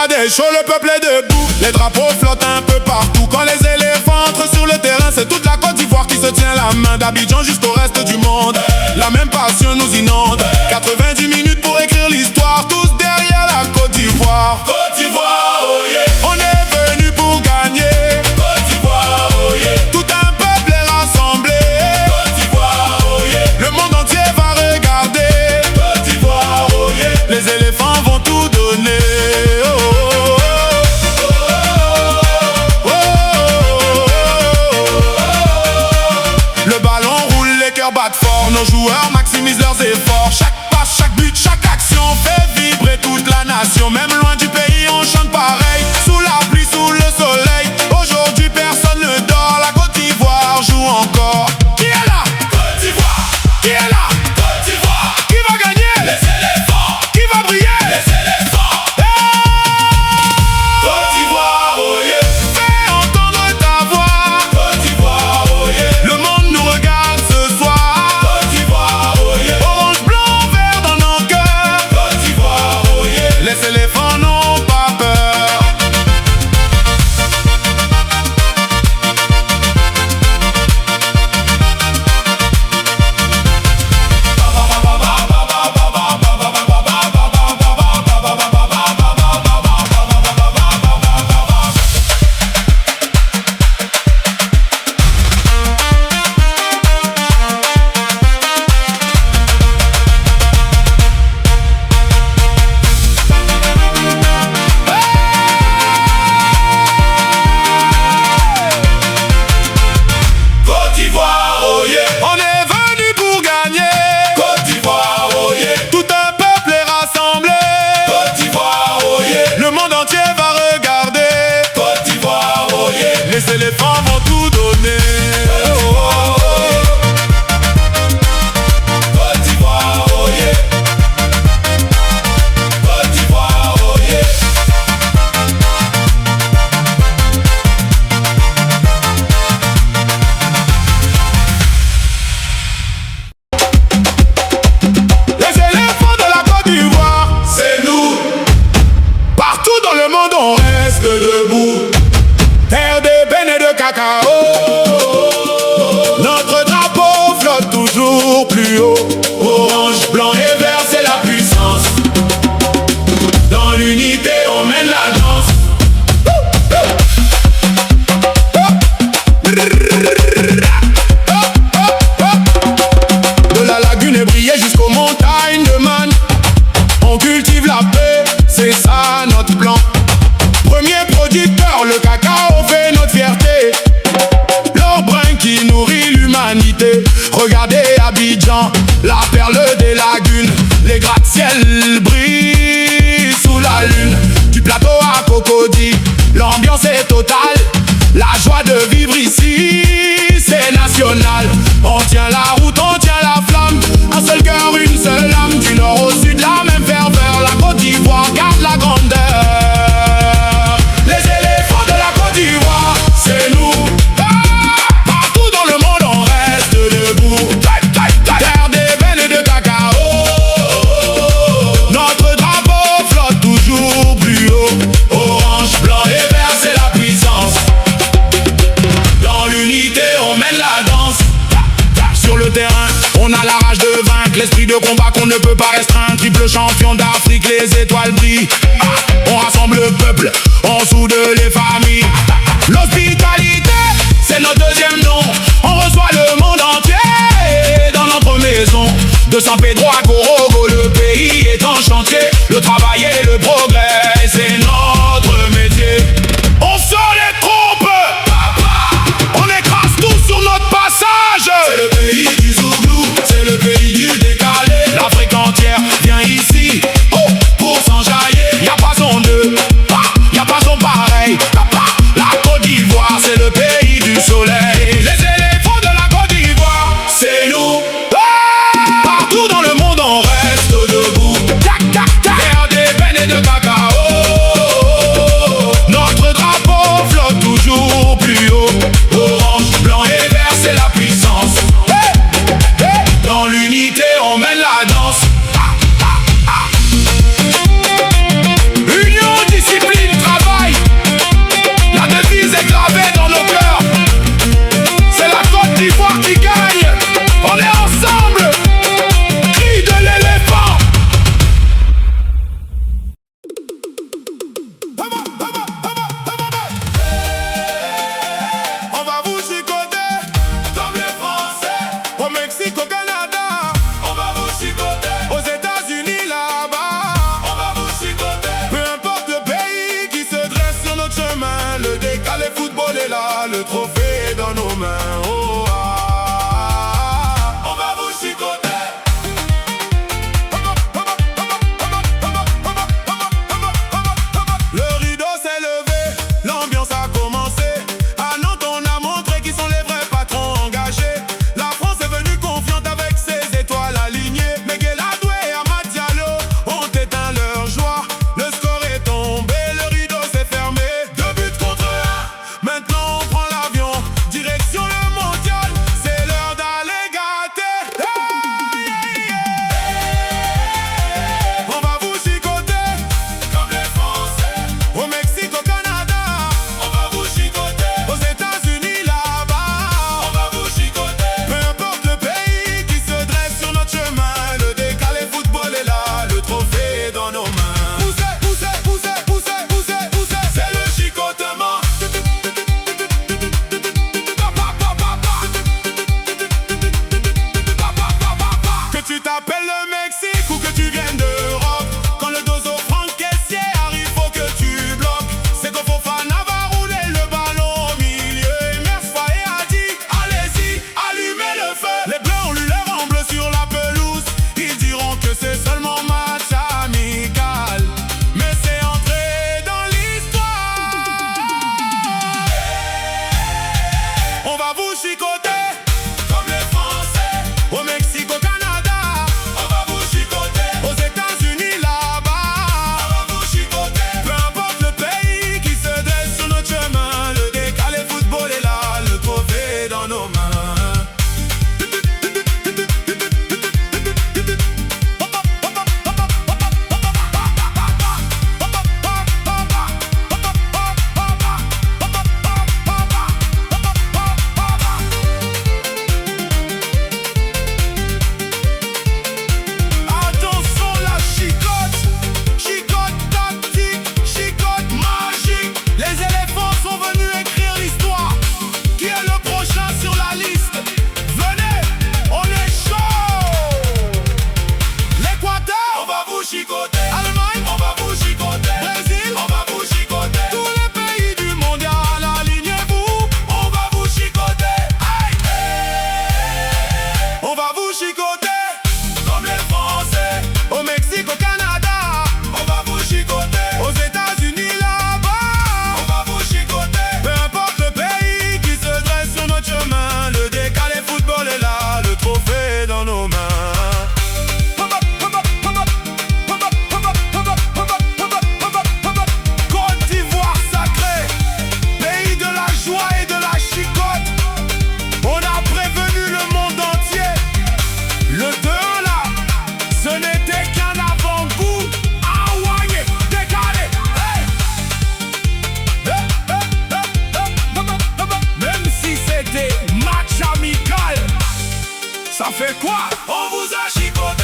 a des shows, le peuple est debout. Les drapeaux flottent un peu partout. Quand les éléphants entrent sur le terrain, c'est toute la Côte d'Ivoire qui se tient la main. D'Abidjan jusqu'au reste du monde, la même passion nous inonde. 90 minutes pour écrire l'histoire, tous derrière la Côte d'Ivoire. Côte d'Ivoire, oh yeah. On est venu pour gagner. Côte d'Ivoire, oh yeah. Tout un peuple est rassemblé. Côte d'Ivoire, oh yeah. Le monde entier va regarder. Côte d'Ivoire, oh yeah. Les éléphants vont tout donner. Oh, oh, oh, oh, oh, oh. Le ballon roule, les cœurs battent fort. Nos joueurs maximisent leurs efforts. Chaque passe, chaque but, chaque action fait vibrer toute la nation. Même loin du pays, on chante pareil. Sous la pluie, sous le soleil. Aujourd'hui, personne ne dort. La Côte d'Ivoire joue encore. Qui est là? Côte d'Ivoire. Qui est là? Côte d'Ivoire. Qui va gagner? Les éléphants. Qui va briller? Les éléphants. Côte d'Ivoire, oh yeah. Fais entendre ta voix. Côte d'Ivoire, oh yeah. Le monde nous regarde ce soir. Côte d'Ivoire, oh yeah. Orange, blanc, vert dans nos cœurs. Côte d'Ivoire, oh yeah. Les éléphants n'ont pas peur. Côte d'Ivoire, oh yeah. On est venu pour gagner. Côte d'Ivoire, oh yeah. Tout un peuple est rassemblé. Côte d'Ivoire, oh yeah. Le monde entier va regarder. Côte d'Ivoire, oh yeah. Les éléphants vont tout donner. Oh, oh, oh. Côte d'Ivoire, oh yeah. Côte d'Ivoire, oh yeah. Les éléphants de la Côte d'Ivoire. C'est nous. Partout dans le monde on reste debout. Terre d'ébène et de cacao. Notre drapeau flotte toujours plus haut. Orange, blanc et vert, c'est la puissance. Dans l'unité, on mène la danse. De la lagune ébriée jusqu'aux montagnes de Man, on cultive la paix, c'est ça notre plan. Premier producteur, le cacao fait notre fierté. L'or brun qui nourrit l'humanité. Regardez Abidjan, la perle des lagunes. Les gratte-ciel brillent sous la lune. Du plateau à Cocody, l'ambiance est totale. La joie de vivre ici, c'est national. On tient la route, on tient la flamme. Un seul cœur, une seule âme. Du nord au sud, la même ferveur. La Côte d'Ivoire garde la grandeur. Les éléphants de la Côte d'Ivoire, c'est nous. Partout dans le monde, on reste debout. Terre d'ébène et de cacao. Notre drapeau flotte toujours plus haut. Orange, blanc et vert, c'est la puissance. Dans l'unité, on mène la danse. Sur le terrain, on a la rage de vaincre, l'esprit de combat qu'on ne peut pas restreindre. Triple champion d'Afrique, les étoiles brillent. On rassemble le peuple, on soude les familles. L'hospitalité, c'est notre deuxième nom. On reçoit le monde entier dans notre maison. De San Pedro à Corogo, le pays est en chantier. Le travail et le progrès, c'est notre métier. On sort les trompes, on écrase tout sur notre passage. C'est le pays du Zouglou, c'est le pays du décalé. L'Afrique entière vient ici, oh, Pour s'enjailler, y'a pas son deux, y'a pas son pareil. La Côte d'Ivoire, c'est le pays du soleil. Les éléphants de la Côte d'Ivoire, c'est nous. partout dans le monde on rêve. chicoter. Allemagne, On va vous chicoter. Brésil, On va vous chicoter. tous les pays du mondial, alignez-vous. On va vous chicoter. Aïe. On va vous chicoter. Comme les Français. Au Mexique, au Canada, On va vous chicoter. aux États-Unis là-bas. On va vous chicoter. Peu importe le pays qui se dresse sur notre chemin, le décalé football est là, le trophée dans nos mains. Côte d'Ivoire sacrée, pays de la joie et de la chicote. On a prévenu le monde entier. Le 2 là, ce n'était qu'un avant-goût. Hawaï, décalé. Hey! Même si c'était match amical, ça fait quoi? On vous a chicoté.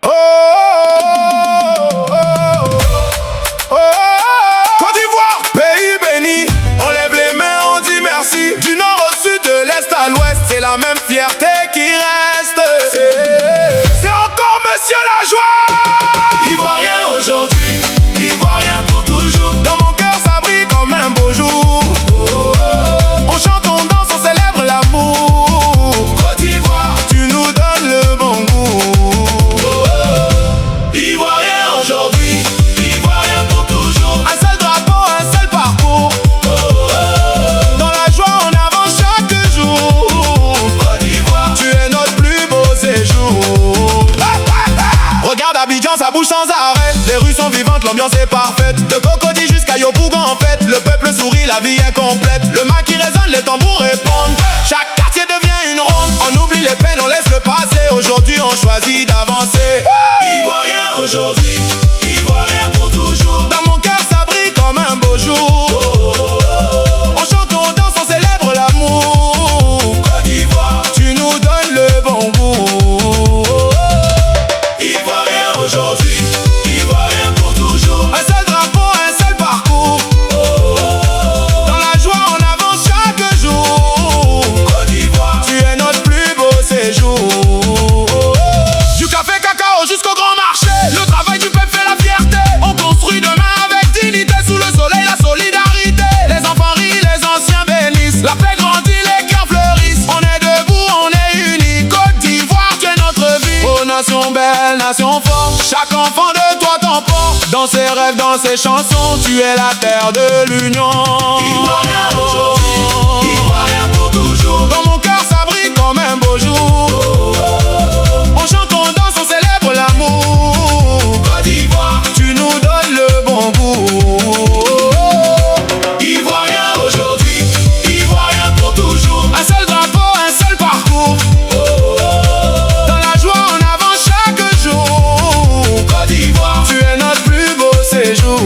Oh, oh, oh, oh. Côte d'Ivoire, pays béni, on lève les mains, on dit merci. Du nord au sud, de l'est à l'ouest, c'est la même fierté qui reste. C'est encore Monsieur la joie. Ivoirien aujourd'hui, Ivoirien pour toujours. Dans mon cœur, ça brille comme un beau jour. On chante, on danse, on célèbre l'amour. Côte d'Ivoire, Tu nous donnes le bon goût. Ivoirien aujourd'hui, Ivoirien pour toujours. Un seul drapeau, un seul parcours. Dans la joie, on avance chaque jour. Côte d'Ivoire, Tu es notre plus beau séjour. Regarde Abidjan, ça bouge sans arrêt. Les rues sont vivantes, l'ambiance est parfaite. De Cocody jusqu'à Yopougon en fête. Le peuple sourit, la vie est complète. Le maquis résonne, les tambours répondent. Chaque quartier devient une ronde. On oublie les peines, on laisse le passé. Aujourd'hui, on choisit d'avancer. Ivoirien aujourd'hui, Ivoirien pour toujours. Dans mon cœur, ça brille comme un beau jour. On chante, on danse, on célèbre l'amour. Côte d'Ivoire, Tu nous donnes le bon goût. Ivoirien aujourd'hui, Ivoirien pour toujours. Un seul drapeau, un seul parcours. Dans la joie, on avance chaque jour. Côte d'Ivoire, Tu es notre plus beau séjour. Du café cacao jusqu'au grand marché, le travail du peuple fait la fierté. On construit demain avec dignité, sous le soleil la solidarité. Les enfants rient, les anciens bénissent. La paix grandit, les cœurs fleurissent. On est debout, on est unis. Côte d'Ivoire, tu es notre vie. Oh nation belle, nation forte, chaque enfant de toi t'emporte. Dans ses rêves, dans ses chansons, tu es la terre de l'union. Ivoirien aujourd'hui, Ivoirien pour toujours. Dans mon cœur, ça brille comme un beau jour. On chante, on danse, on célèbre l'amour. Côte d'Ivoire, Tu nous donnes le bon goût. Ivoirien aujourd'hui, Ivoirien pour toujours. Un seul drapeau, un seul parcours. Dans la joie, on avance chaque jour. Côte d'Ivoire, Tu es notre plus beau séjour.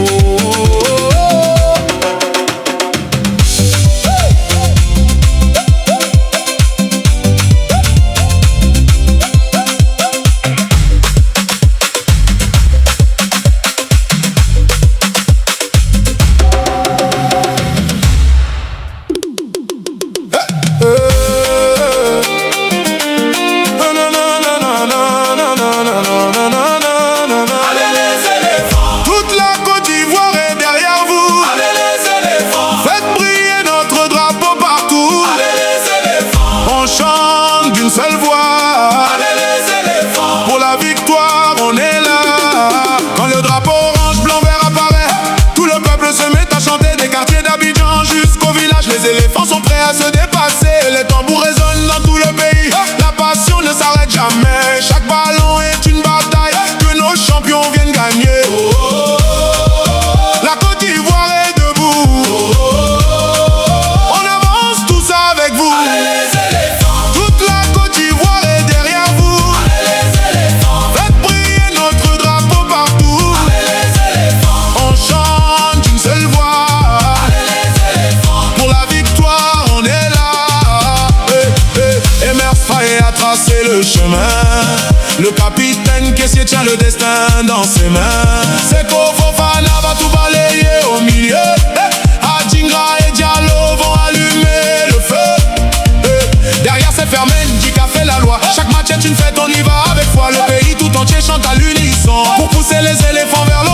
allez les éléphants, Toute la Côte d'Ivoire est derrière vous. allez les éléphants, Faites briller notre drapeau partout. allez les éléphants, On chante d'une seule voix. allez les éléphants. Pour la victoire, on est là. Quand le drapeau orange, blanc, vert apparaît, tout le peuple se met à chanter. Des quartiers d'Abidjan jusqu'au village, les éléphants sont prêts à se dépasser. Les tambours résonnent dans tout le pays. La passion ne s'arrête jamais. Chaque ballon est une bataille que nos champions viennent gagner. La Côte d'Ivoire est debout. On avance tous avec vous. Les éléphants, Toute la Côte d'Ivoire est derrière vous. les éléphants, Faites briller notre drapeau partout. les éléphants, On chante d'une seule voix. les éléphants. Pour la victoire, on est là. Emerse Faé a tracé le chemin. Le capitaine caissier tient le destin dans ses mains. Seko Fofana va tout balayer au milieu. Adingra et Diallo vont allumer le feu. Derrière c'est Fermen qui a fait la loi. Chaque match est une fête, on y va avec foi. Le pays tout entier chante à l'unisson pour pousser les éléphants vers l'horizon.